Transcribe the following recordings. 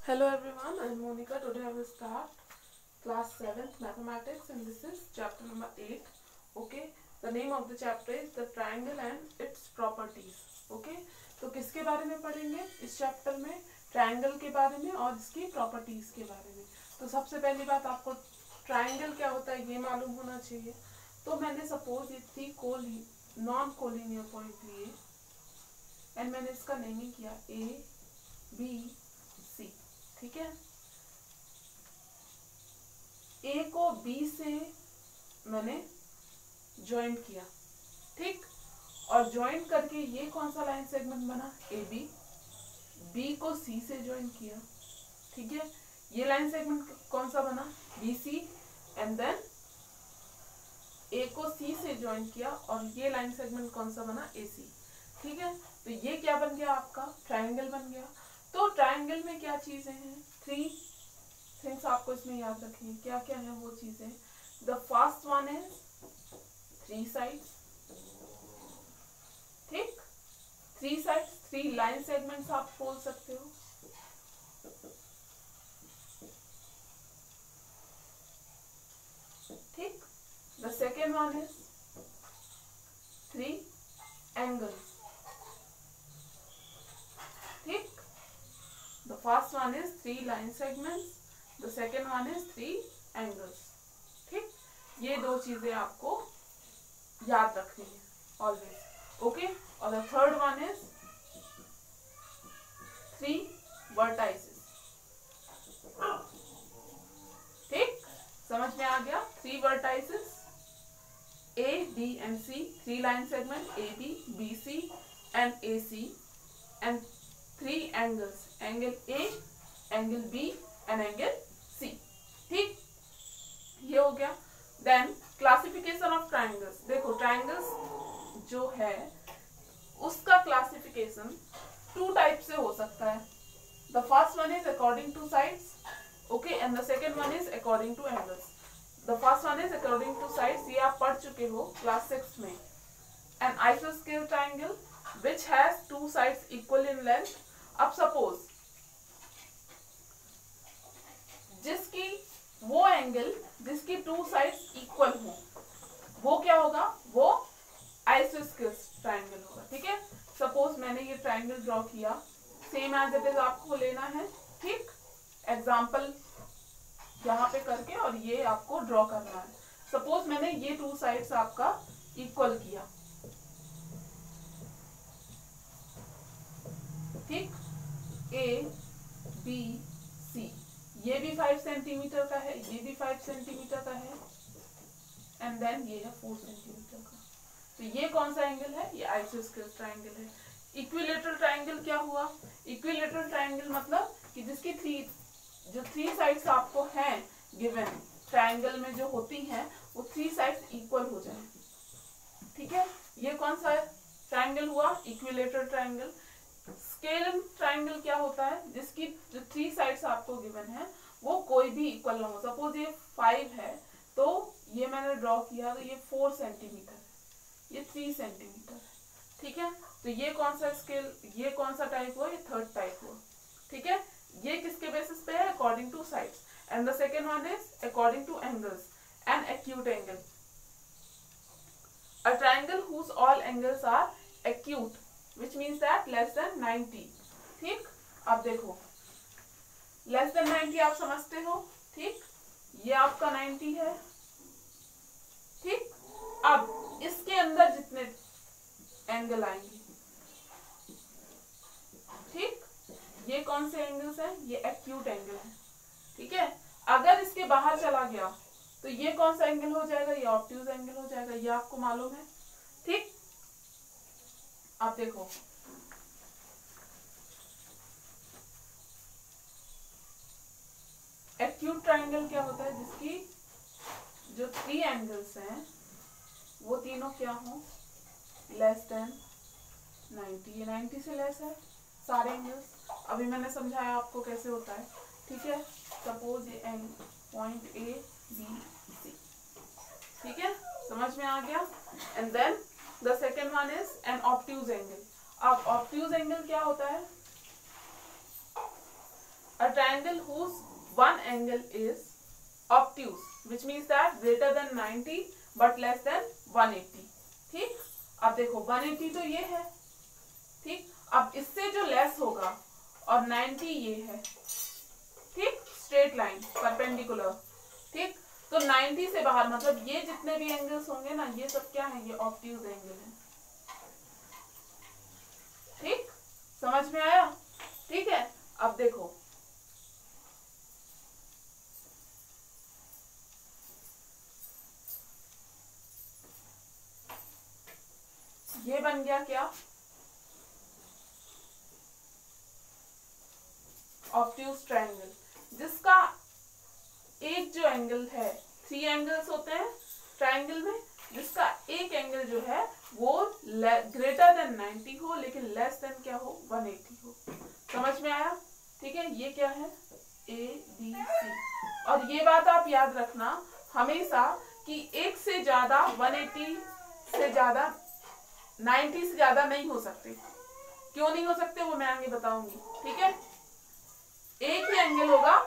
Hello everyone, I am Monica. Today I will start class 7th mathematics and this is chapter number 8. Okay, the name of the chapter is the triangle and its properties. Okay, तो किसके बारे में पढ़ेंगे इस chapter में? Triangle के बारे में और इसकी प्रॉपर्टीज के बारे में। तो सबसे पहली बात आपको ट्रायंगल क्या होता है ये मालूम होना चाहिए। तो मैंने सपोज ये 3 नॉन कोलिनियर पॉइंट लिए एंड मैंने इसका नेमिंग किया A, B, C। ठीक है, A को B से मैंने ज्वाइंट किया, ठीक, और ज्वाइंट करके ये कौन सा लाइन सेगमेंट बना AB। B को C से ज्वाइंट किया, ठीक है, ये लाइन सेगमेंट कौन सा बना BC एंड देन A को C से ज्वाइंट किया और ये लाइन सेगमेंट कौन सा बना AC। ठीक है, तो ये क्या बन गया आपका ट्रायंगल बन गया। तो ट्रायंगल में क्या चीजें हैं, 3 थिंग्स आपको इसमें याद रखनी है। क्या क्या है वो चीजें? The first one is 3 sides, ठीक, 3 साइड्स, 3 लाइन सेगमेंट्स आप बोल सकते हो। ठीक, the second one is 3 angles. ठीक, the first one is 3 line segments, the second one is 3 angles। ठीक, ये 2 चीजें आपको याद रखनी है ऑलवेज। ओके, और the third one is 3 vertices। ठीक, समझ में आ गया? 3 vertices A, B and C, 3 line segment AB, BC and AC and 3 angles, angle A, angle B and angle C। ठीक, ये हो गया। Then classification of triangles. देखो ट्रायंगल्स जो है उसका क्लासिफिकेशन 2 टाइप से हो सकता है। The first one is according to sides, okay, and the second one is according to angles. The first one is according to sides, ये आप पढ़ चुके हो क्लास 6 में। एन आइसोस्केल triangle which has 2 sides equal in length। अब suppose जिसकी वो एंगल जिसकी 2 साइड्स इक्वल हो वो क्या होगा, वो आइसोस्केल ट्रायंगल होगा। ठीक है, सपोज मैंने ये ट्रायंगल ड्रॉ किया, सेम एज इट इज आपको लेना है। ठीक, एग्जांपल यहाँ पे करके और ये आपको ड्रॉ करना है। सपोज मैंने ये 2 साइड्स आपका इक्वल किया, ठीक, A, B, C, ये भी 5 सेंटीमीटर का है, ये भी 5 सेंटीमीटर का है एंड देन ये है 4 सेंटीमीटर का। तो ये कौन सा एंगल है, ये आइसोस्केल ट्रायंगल है। इक्विलेटरल ट्रायंगल क्या हुआ? इक्विलेटरल ट्रायंगल मतलब कि जिसकी 3 साइड्स आपको हैं गिवन ट्रायंगल में जो होती हैं वो 3 साइड्स इक्वल हो जाए। ठीक है, ये कौन सा ट्रायंगल हुआ, इक्विलेटरल ट्रायंगल। स्केल ट्रायंगल क्या होता है, जिसकी जो 3 साइड्स आपको गिवन है वो कोई भी इक्वल ना हो। सपोज ये 5 है तो ये मैंने ड्रॉ किया तो ये 4 सेंटीमीटर, ये 3 सेंटीमीटर। ठीक है, तो ये कौन सा स्केल, ये कौन सा टाइप हुआ, ये थर्ड टाइप हुआ। ठीक है, ये किसके बेसिस पे है, according to sides. And the second one is according to angles and acute angle. A triangle whose all angles are acute which means that less than 90। ठीक, अब देखो less than 90 आप समझते हो, ठीक, ये आपका 90 है। ठीक, अब इसके अंदर जितने एंगल आएंगे, ठीक, ये कौन से एंगल्स हैं, ये एक्यूट एंगल है। ठीक है, अगर इसके बाहर चला गया तो ये कौन सा एंगल हो जाएगा, ये ऑब्ट्यूज एंगल हो जाएगा, ये आपको मालूम है। ठीक, आप देखो एक्यूट ट्रायंगल क्या होता है, जिसकी जो 3 एंगल्स हैं वो तीनों क्या हो, लेस देन 90। ये 90 से लेस है सारे एंगल्स। अभी मैंने समझाया आपको कैसे होता है। ठीक है, सपोज ये पॉइंट A, B, C। ठीक है, समझ में आ गया। And then the second one is an obtuse angle. अब ऑब्ट्यूज एंगल क्या होता है, a triangle whose one angle is obtuse, which means that greater than 90 but less than 180. ठीक, अब देखो 180 तो ये है, ठीक, अब इससे जो लेस होगा और 90 ये है, ठीक, स्ट्रेट लाइन परपेंडिकुलर, ठीक, तो 90 से बाहर मतलब ये जितने भी एंगल्स होंगे ना, ये सब क्या है, ये ऑब्ट्यूज एंगल है। ठीक, समझ में आया? ठीक है, अब देखो ये बन गया क्या, ऑब्ट्यूज ट्रायंगल, जिसका एक जो एंगल है, 3 एंगल्स होते हैं ट्रायंगल में, जिसका एक एंगल जो है वो ग्रेटर देन 90 हो लेकिन लेस देन क्या हो, 180 हो। समझ में आया? ठीक है, ये क्या है, ABC। और ये बात आप याद रखना हमेशा कि एक से ज्यादा 180 से ज्यादा 90 से ज्यादा नहीं हो सकते। क्यों नहीं हो सकते वो मैं आगे बताऊंगी। ठीक है, एक ही एंगल होगा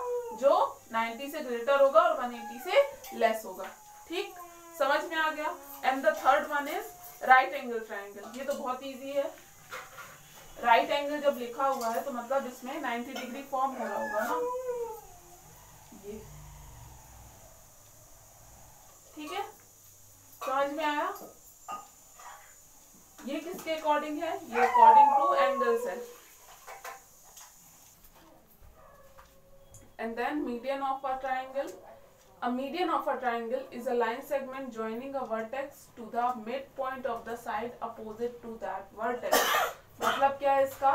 जो 90 से ग्रेटर होगा और 180 से लेस होगा। ठीक, समझ में आ गया? And the third one is right angle triangle. ये तो बहुत इजी है। राइट एंगल जब लिखा हुआ है तो मतलब इसमें 90 डिग्री फॉर्म हो रहा होगा ना, ये। ठीक है, समझ में आया? ये किसके अकॉर्डिंग है, ये अकॉर्डिंग टू एंगल्स है। And then median of a triangle. A median of a triangle is a line segment joining a vertex to the midpoint of the side opposite to that vertex. मतलब क्या है इसका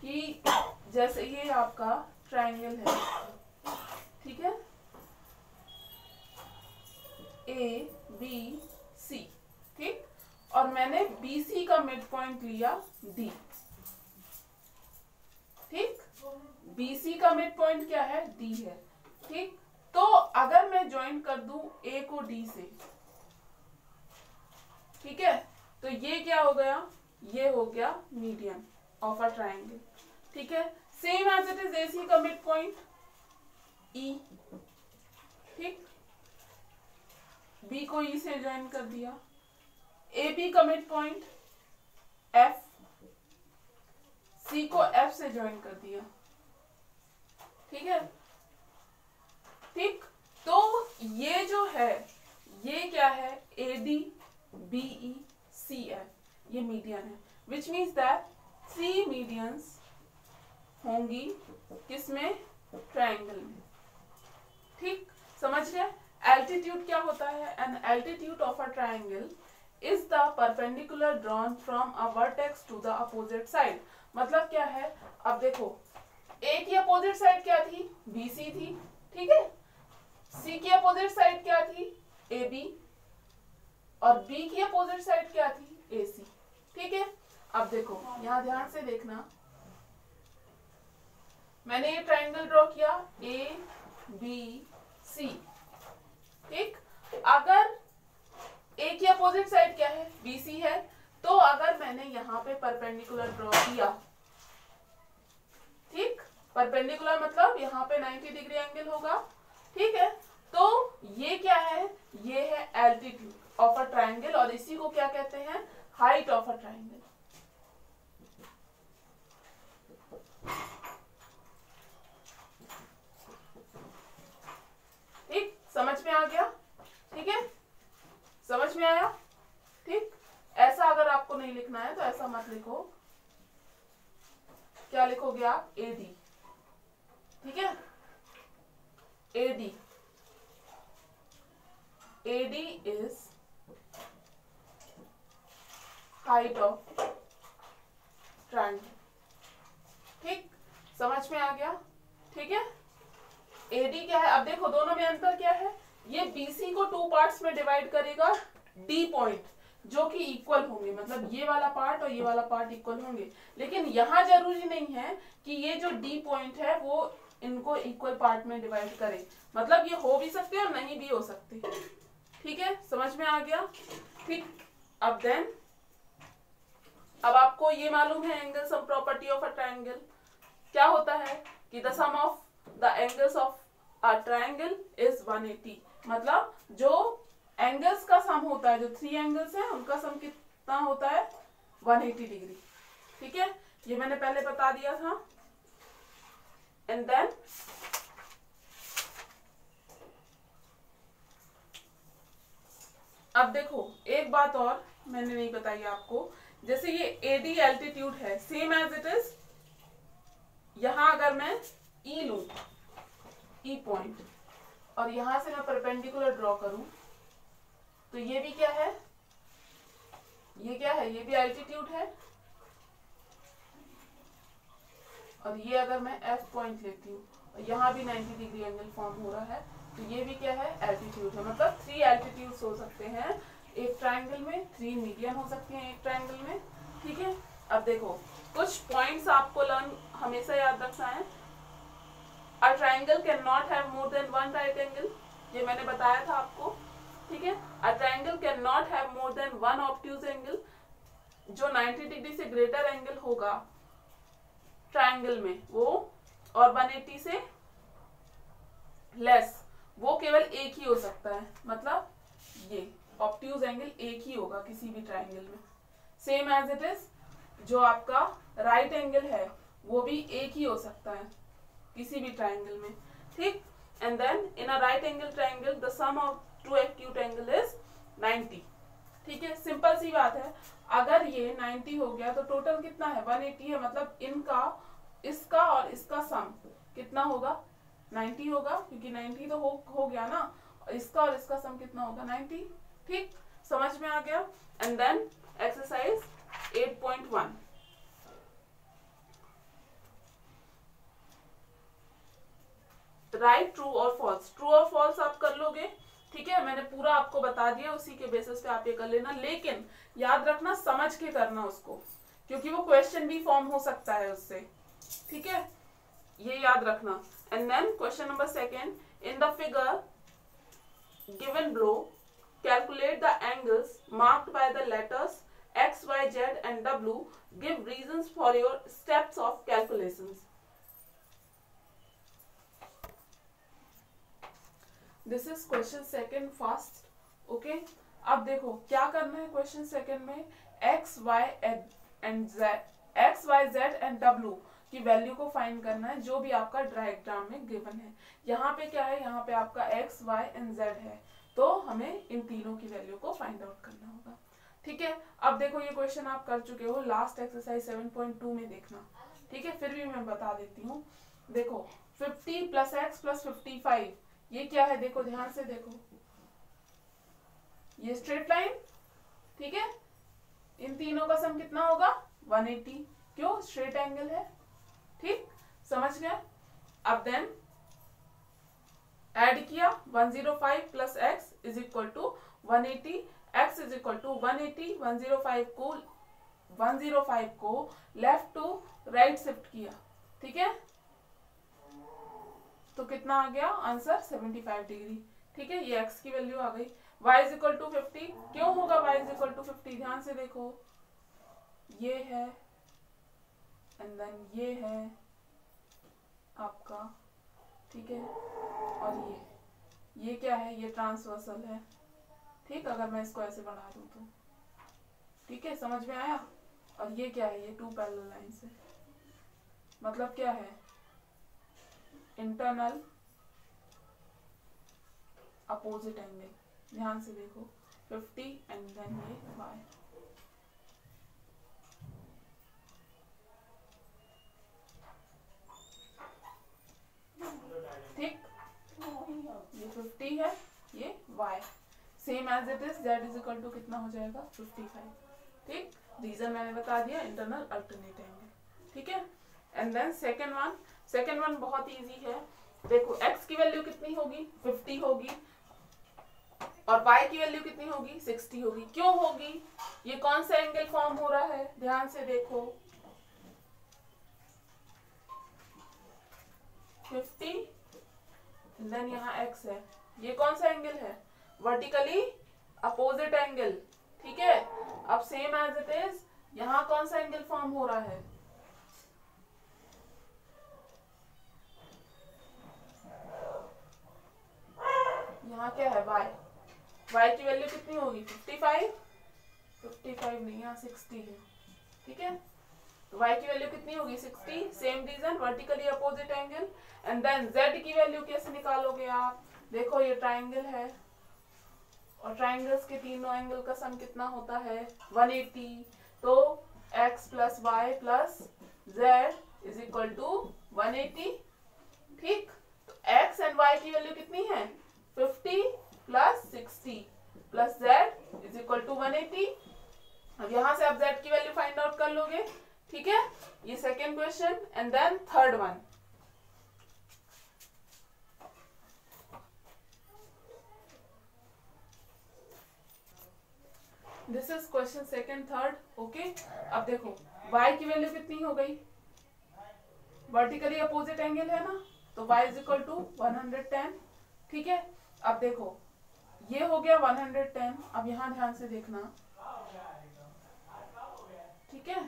कि जैसे ये आपका triangle है, ठीक है, ABC, ठीक, और मैंने BC का मिड पॉइंट लिया D। ठीक, BC का मिड पॉइंट क्या है, D है। ठीक, तो अगर मैं ज्वाइन कर दूं A को D से, ठीक है, तो ये क्या हो गया, ये हो गया मीडियन ऑफ अ ट्रायंगल। ठीक है, same as it is AC का मिड पॉइंट E। ठीक, B को E से ज्वाइन कर दिया, AB का मिड पॉइंट F, C को F से ज्वाइन कर दिया। ठीक है, ठीक, तो ये जो है ये क्या है, AD BE CF, ये मीडियन है, विच मीन्स दैट 3 मीडियंस होंगी किसमें, ट्रायंगल में। ठीक, समझ गए? एल्टीट्यूड क्या होता है, an altitude of a triangle is the perpendicular drawn from a vertex to the opposite side. मतलब क्या है, अब देखो A की अपोजिट साइड क्या थी, BC थी, ठीक है, C की अपोजिट साइड क्या थी, AB, और B की अपोजिट साइड क्या थी, AC। ठीक है, अब देखो यहां ध्यान से देखना, मैंने ये ट्रायंगल ड्रॉ किया ABC। ठीक, अगर A की अपोजिट साइड क्या है, BC है, तो अगर मैंने यहाँ पे परपेंडिकुलर ड्रॉ किया, ठीक, परपेंडिकुलर मतलब यहाँ पे 90 डिग्री एंगल होगा। ठीक है, तो ये क्या है, ये है एल्टीट्यूड ऑफ अ ट्रायंगल, और इसी को क्या कहते हैं, हाइट ऑफ अ ट्रायंगल। ठीक, समझ में आ गया? ठीक है, समझ में आया? ठीक, ऐसा अगर आपको नहीं लिखना है तो ऐसा मत लिखो, क्या लिखोगे आप, AD। ठीक है, AD is height of triangle। ठीक, समझ में आ गया? ठीक है, AD क्या है, अब देखो दोनों में अंतर क्या है, ये BC को 2 पार्ट्स में डिवाइड करेगा D पॉइंट, जो कि इक्वल होंगे, मतलब ये वाला पार्ट और ये वाला पार्ट इक्वल होंगे, लेकिन यहाँ जरूरी नहीं है कि ये जो D पॉइंट है वो इनको इक्वल पार्ट में डिवाइड करे, मतलब ये हो भी सकते और नहीं भी हो सकते। ठीक है, समझ में आ गया? ठीक, अब देन अब आपको ये मालूम है angle sum property of a triangle क्या होता है, कि कि the sum of the angles of a triangle is 180, मतलब जो एंगल्स का सम होता है, जो 3 एंगल्स हैं उनका सम कितना होता है 180 डिग्री। ठीक है, ये मैंने पहले बता दिया था। एंड देन अब देखो एक बात और मैंने नहीं बताई आपको, जैसे ये एडी एल्टीट्यूड है, सेम एज इट इज यहां अगर मैं ई लूं, ई पॉइंट, और यहां से मैं परपेंडिकुलर ड्रॉ करूं, तो ये भी क्या है, ये क्या है, ये भी एल्टीट्यूड है। और ये अगर मैं एफ पॉइंट लेती हूँ और यहाँ भी 90 डिग्री एंगल फॉर्म हो रहा है, तो ये भी क्या है, एल्टीट्यूड है। मतलब 3 एल्टीट्यूड्स हो सकते हैं एक ट्रायंगल में, 3 मीडियन हो सकते हैं एक ट्रायंगल में। ठीक है, अब देखो कुछ पॉइंट्स आपको लर्न हमेशा याद रखना है। A triangle can not have more than 1 right angle, ये मैंने बताया था आपको। ठीक है, a triangle can not have more than 1 obtuse angle, जो 90 डिग्री से ग्रेटर एंगल होगा ट्रायंगल में वो, और 180 से लेस, वो केवल एक ही हो सकता है। मतलब ये ऑब्ट्यूज एंगल एक ही होगा किसी भी ट्रायंगल में। सेम एज इट इज जो आपका राइट एंगल है वो भी एक ही हो सकता है किसी भी ट्रायंगल में। ठीक, and then in a right angle triangle the sum of 2 acute angle is 90। ठीक है, सिंपल सी बात है, अगर ये 90 हो गया तो टोटल कितना है 180 है, मतलब इनका, इसका और इसका सम कितना होगा 90 होगा, क्योंकि 90 तो हो गया ना, इसका और इसका सम कितना होगा 90। ठीक, समझ में आ गया। And then exercise 8.1, right true और फॉल्स। ट्रू और फॉल्स आप कर लोगे, ठीक है, मैंने पूरा आपको बता दिया, उसी के बेसिस पे आप ये कर लेना, लेकिन याद रखना समझ के करना उसको, क्योंकि वो क्वेश्चन भी फॉर्म हो सकता है उससे। ठीक है, ये याद रखना। And then question number 2, in the figure given below calculate the angles marked by the letters x, y, z and w, give reasons for your steps of calculations. This is question 2 first. Okay, अब देखो क्या करना है question 2 में, x, y and z, x, y, z and w की value को find करना है, जो भी आपका डायग्राम में गिवन है। यहाँ पे क्या है, यहाँ पे आपका x, y and z है, तो हमें इन तीनों की वैल्यू को फाइंड आउट करना होगा। ठीक है, अब देखो ये क्वेश्चन आप कर चुके हो, लास्ट एक्सरसाइज 7.2 में देखना। ठीक है, फिर भी मैं बता देती हूँ। देखो 50 + x + 55, ये क्या है, देखो ध्यान से देखो, ये स्ट्रेट लाइन। ठीक है, इन तीनों का सम कितना होगा 180, क्यों, स्ट्रेट एंगल है। ठीक, समझ गए। अब देन ऐड किया, 105 + x = 180, x = 180, 105 को लेफ्ट टू राइट शिफ्ट किया। ठीक है, तो कितना आ गया आंसर 75 डिग्री। ठीक है, ये x की वैल्यू आ गई। y = 50, क्यों होगा y = 50, ध्यान से देखो, ये है एंड देन ये है आपका। ठीक है, और ये क्या है, ये ट्रांसवर्सल है। ठीक, अगर मैं इसको ऐसे बढ़ा दूं तो, ठीक है, समझ में आया। और ये क्या है, ये 2 पैरेलल लाइंस है, मतलब क्या है, इंटरनल अपोजिट एंगल। ध्यान से देखो 50 एंड देन ये y। ठीक, ये 50 है, ये y, same as it is z = कितना हो जाएगा 55। ठीक, रीजन मैंने बता दिया, इंटरनल अल्टरनेट एंगल। ठीक है, एंड देन सेकंड वन बहुत इजी है। देखो x की वैल्यू कितनी होगी 50 होगी, और y की वैल्यू कितनी होगी 60 होगी। क्यों होगी, ये कौन सा एंगल फॉर्म हो रहा है, ध्यान से देखो, 50 देन यहाँ x है, ये कौन सा एंगल है, वर्टिकली अपोजिट एंगल। ठीक है, अब सेम एज इट इज यहाँ कौन सा एंगल फॉर्म हो रहा है, y की वैल्यू कितनी होगी 55 नहीं, यहाँ 60 है, ठीक है। तो y की वैल्यू कितनी होगी 60, same reason, vertically opposite angle. And then z की वैल्यू कैसे निकालोगे आप, देखो ये ट्राइंगल है और ट्राइंगल्स के तीनों एंगल का सम कितना होता है 180, तो x plus Y plus z is equal to 180, ठीक। तो x एंड y की वैल्यू कितनी है 50 plus 60 plus z is equal to 180। अब यहां से आप z की वैल्यू फाइंड आउट कर लोगे, ठीक है। ये second question. And then third one, this is question second third, okay. अब देखो y की वैल्यू कितनी हो गई, वर्टिकली अपोजिट एंगल है ना, तो y इज इक्वल टू 110, ठीक है। अब देखो ये हो गया 110, अब यहां ध्यान से देखना, ठीक है।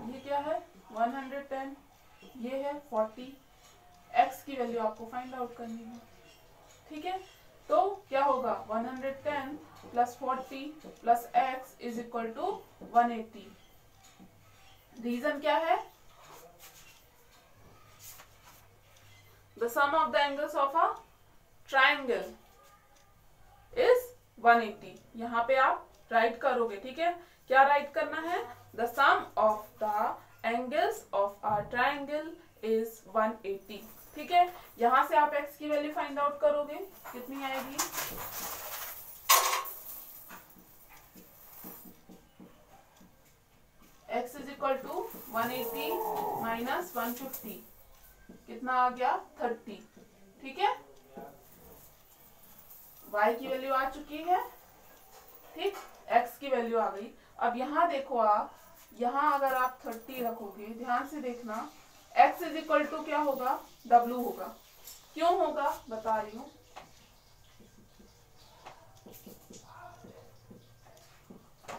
ये क्या है 110, ये है 40, x की वैल्यू आपको फाइंड आउट करनी है, ठीक है। तो क्या होगा 110 plus 40 plus x is equal to 180। Reason क्या है, the sum of the angles of a triangle is 180। यहाँ पे आप राइट करोगे, ठीक है। क्या राइट करना है, the sum of the angles of a triangle is 180, ठीक है। यहां से आप x की वैल्यू फाइंड आउट करोगे, कितनी आएगी, x is equal to 180 minus 150, कितना आ गया 30, ठीक है। y की वैल्यू आ चुकी है, ठीक, x की वैल्यू आ गई। अब यहां देखो आप, यहां अगर आप 30 रखोगे, ध्यान से देखना, x इज इक्वल टू क्या होगा w होगा। क्यों होगा बता रही हूं,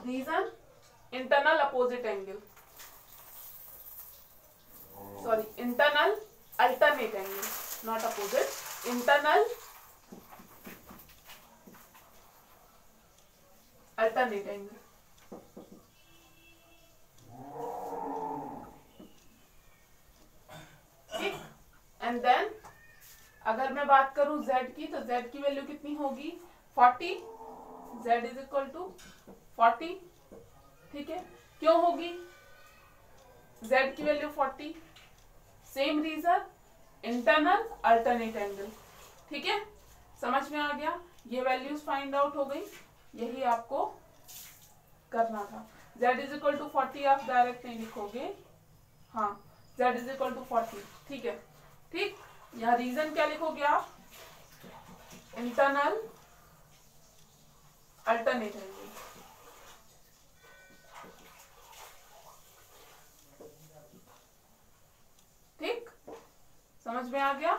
reason internal opposite angle, sorry internal alternate angle, not opposite, internal alternate angle, ठीक। एंड देन अगर मैं बात करूं z की, तो z की वैल्यू कितनी होगी 40, z इज इक्वल टू 40, ठीक है। क्यों होगी z की value 40, same reason, internal alternate angle, ठीक है। समझ में आ गया, ये वैल्यूज फाइंड आउट हो गई, यही आपको करना था। z इज इक्वल टू 40 आप डायरेक्ट नहीं लिखोगे, हाँ z इज इक्वल टू 40, ठीक है, ठीक। यहाँ रीजन क्या लिखोगे आप, इंटरनल अल्टरनेट एंगल, ठीक, समझ में आ गया,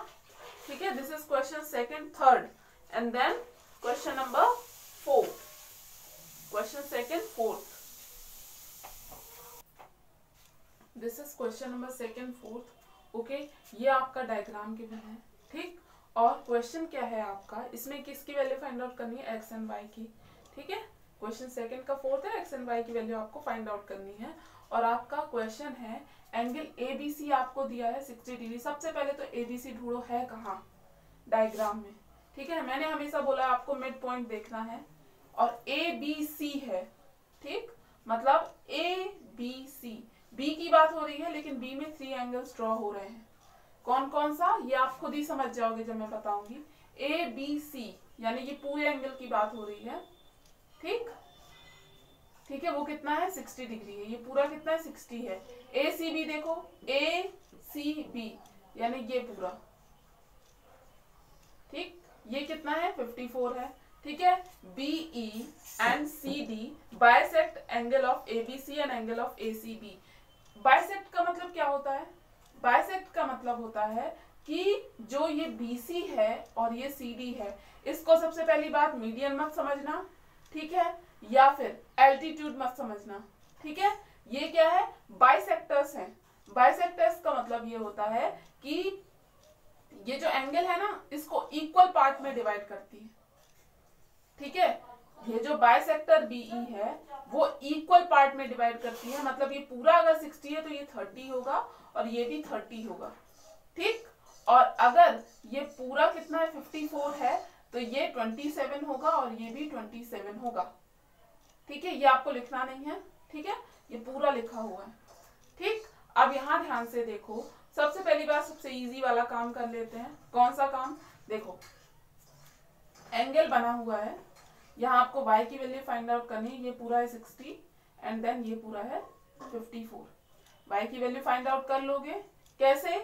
ठीक है। This is question second third. And then question number 4, question second fourth, this is question number second fourth, okay. ये आपका डायग्राम गिवन है, ठीक। और क्वेश्चन क्या है आपका, इसमें किसकी वैल्यू फाइंड आउट करनी है, एक्स एंड वाई की, ठीक है। क्वेश्चन सेकंड का फोर्थ है, एक्स एंड वाई की वैल्यू आपको फाइंड आउट करनी है। और आपका क्वेश्चन है एंगल ABC आपको दिया है 60 डिग्री। सबसे पहले तो ABC ढूंढो है कहाँ, डायग्राम में, ठीक है। मैंने हमेशा बोला आपको मिड पॉइंट देखना है, और ABC है, ठीक, मतलब ABC, B की बात हो रही है, लेकिन B में 3 एंगल्स ड्रॉ हो रहे हैं। कौन कौन सा, ये आप खुद ही समझ जाओगे जब मैं बताऊंगी। ABC यानी ये पूरे एंगल की बात हो रही है, ठीक, ठीक है। वो कितना है 60 डिग्री है, ये पूरा कितना है 60 है। ACB देखो, ACB यानी ये पूरा, ठीक, ये कितना है 54 है, ठीक है। BE and CD bisect angle of ABC and angle of ACB। Bisect का मतलब क्या होता है, बाइसेक्ट का मतलब होता है कि जो ये BC है और ये CD है, इसको सबसे पहली बात मीडियन मत समझना, ठीक है, या फिर एल्टीट्यूड मत समझना, ठीक है। ये क्या है, बाइसेक्टर्स हैं। बाइसेक्टर्स का मतलब ये होता है कि ये जो एंगल है ना इसको इक्वल पार्ट में डिवाइड करती है, ठीक है। ये जो बाइसेक्टर बीई है वो इक्वल पार्ट में डिवाइड करती है, मतलब ये पूरा अगर 60 है तो ये 30 होगा और ये भी 30 होगा, ठीक। और अगर ये पूरा कितना है 54 है तो ये 27 होगा और ये भी 27 होगा, ठीक है। ये आपको लिखना नहीं है, ठीक है, ये पूरा लिखा हुआ है, ठीक। अब यहाँ ध्यान से देखो, सबसे पहली बार सबसे इजी वाला काम कर लेते हैं। कौन सा काम? देखो एंगल बना हुआ है, यहाँ आपको y की वैल्यू फाइंड आउट करनी है। ये पूरा है 60 एंड देन ये पूरा है 54। y की वैल्यू फाइंड आउट कर लोगे कैसे?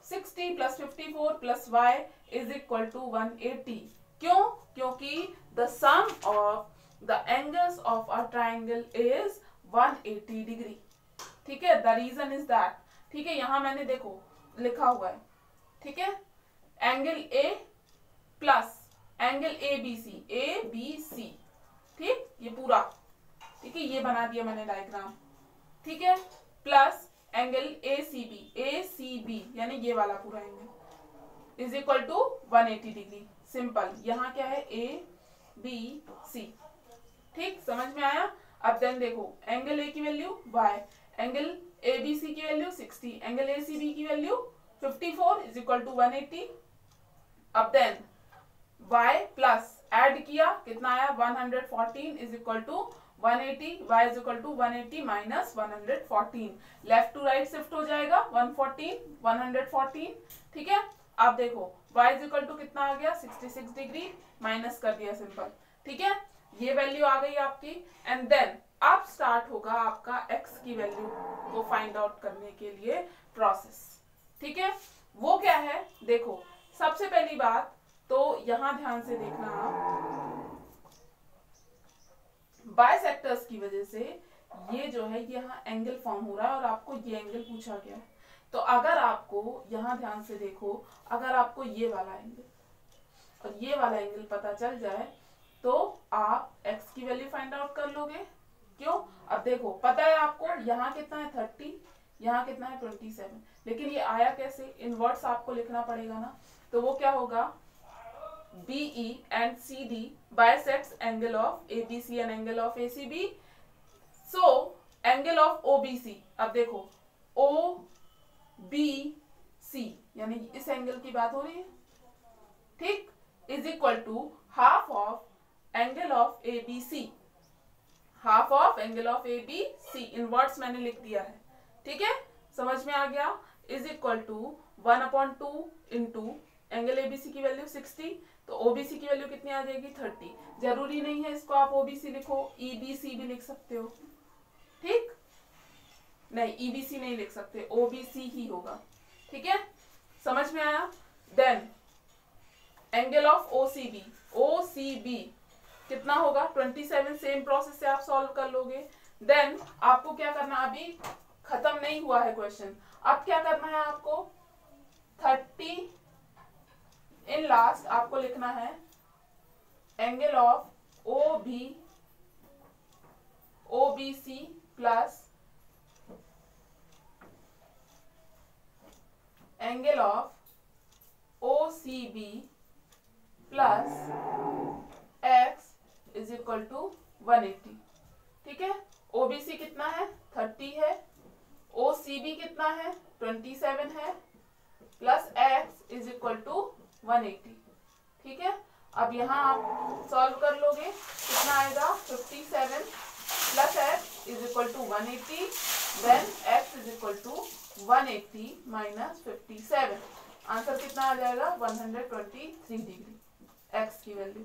60 plus 54 plus y is equal to 180। क्यों? क्योंकि the sum of the angles of a triangle is 180 degree, ठीक है। द रीजन इज दैट, ठीक है। यहां मैंने देखो लिखा हुआ है, ठीक है, angle A plus angle A B C, ठीक, ये पूरा, ठीक है, ये बना दिया मैंने डायग्राम, ठीक है, plus angle A C B यानी ये वाला पूरा angle is equal to 180 degree. Simple, यहाँ क्या है ए बी सी, ठीक, समझ में आया। अब देन देखो एंगल ए की value y, angle A B C की value 60, angle A C B की वैल्यू 54 इज इक्वल टू 180। अब देन y प्लस ऐड किया, कितना आया 114 is equal to 180, y is equal to 180 minus 114, left to right shift हो जाएगा 114, ठीक है। अब देखो y इज इक्वल टू कितना आ गया 66 डिग्री, माइनस कर दिया सिंपल, ठीक है, ये वैल्यू आ गई आपकी। एंड देन अब स्टार्ट होगा आपका x की वैल्यू को फाइंड आउट करने के लिए प्रोसेस, ठीक है। वो क्या है देखो, सबसे पहली बात तो यहां ध्यान से देखना आप, बाइसेक्टर्स की वजह से ये जो है यहाँ एंगल फॉर्म हो रहा है और आपको ये एंगल पूछा गया है। तो अगर आपको यहाँ ध्यान से देखो, अगर आपको ये वाला एंगल और ये वाला एंगल पता चल जाए तो आप x की वैल्यू फाइंड आउट कर लोगे। क्यों? अब देखो पता है आपको यहाँ कितना है 30, यहाँ कितना है 27, लेकिन ये आया कैसे? इनवर्स आपको लिखना पड़ेगा ना। तो वो क्या होगा, BE and CD bisects angle of ABC and angle of ACB. So angle of OBC, अब देखो OBC यानी इस एंगल की बात हो रही है, ठीक, is equal to half of angle of ABC, half of angle of ABC, inverse मैंने लिख दिया है, ठीक है, समझ में आ गया। Is equal to 1/2 into angle ABC की वैल्यू 60, तो OBC की वैल्यू कितनी आ जाएगी 30। जरूरी नहीं है इसको आप OBC लिखो, EBC भी लिख सकते हो, ठीक, नहीं EBC नहीं लिख सकते, OBC ही होगा, ठीक है, समझ में आया। देन एंगल ऑफ OCB कितना होगा 27, सेम प्रोसेस से आप सॉल्व कर लोगे। देन आपको क्या करना, अभी खत्म नहीं हुआ है क्वेश्चन, अब क्या करना है आपको 30 इन लास्ट आपको लिखना है angle of OBC plus angle of OCB plus x is equal to 180, ठीक है। OBC कितना है 30 है, OCB कितना है 27 है, plus x is equal to 180, ठीक है। अब यहाँ आप सॉल्व कर लोगे, कितना आएगा 57 plus x is equal to 180, then x is equal to 180 minus 57, answer कितना आ जाएगा 123 डिग्री x की वैल्यू,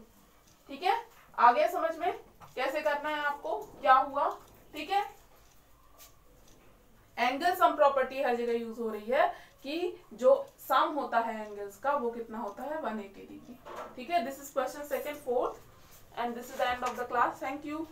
ठीक है। आ गया समझ में कैसे करना है आपको, क्या हुआ, ठीक है। एंगल सम प्रॉपर्टी हर जगह यूज हो रही है कि जो सम होता है एंगल्स का वो कितना होता है 180 डिग्री, ठीक है। This is question second 4th and this is the end of the class. Thank you.